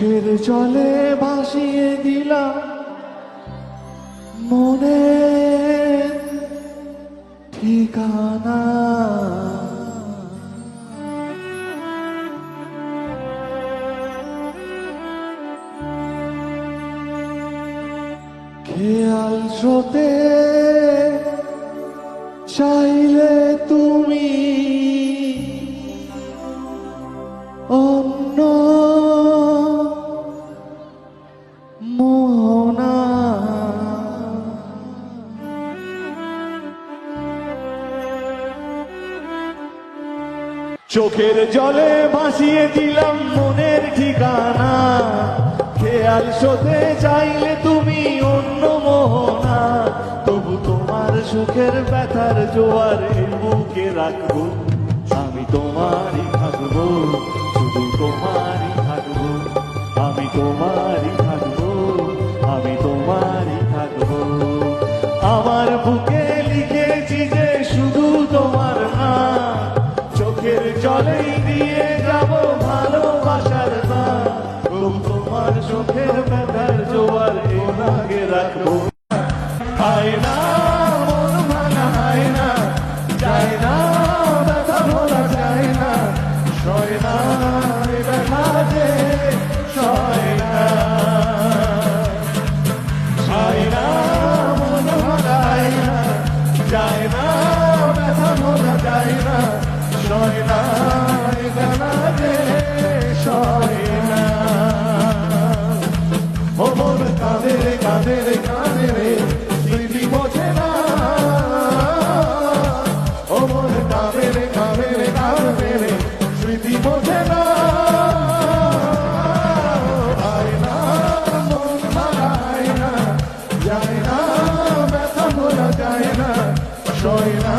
চোখের জলে ভাসিয়ে দিলাম মনে ঠিকানা। খেয়াল স্রোতে চাইলে তুমি অন্য মোহনা। চোখের জলে ভাসিয়ে দিলাম মনের ঠিকানা। খেয়াল স্রোতে চাইলে তুমি অন্য মোহনা। তবু তোমার সুখের ব্যথার জোয়ারে বুকে রাখবো, আমি তোমারই থাকবো, শুধু তোমারই থাকবো, আমি তোমারই থাকবো, আমি তোমারই থাকবো। আমার বুকে লিখেছি যে শুধু তোমার না, চোখের জলেই দিয়ে যাব ভালোবাসার না। তোমার চোখের ব্যথার জোয়ারে বুকে রাখবো। হয় না মন ভাঙা, হয় না, যায় না ব্যথা ভোলা যায় না, সয় না ব্যথা যে সয় না। হয় না মন ভাঙা, হয় না, যায় না ব্যথা ভোলা যায় না, সয় না ব্যথা যে সয় না। ও মন কাঁদে রে কাঁদে রে কাঁদে রে, স্মৃতি বোঝে না। ও মন কাঁদে রে কাঁদে রে কাঁদে রে, স্মৃতি বোঝে না। হয় না মন ভাঙায় না, যায় না ব্যথা ভোলা যায় না, সয় না।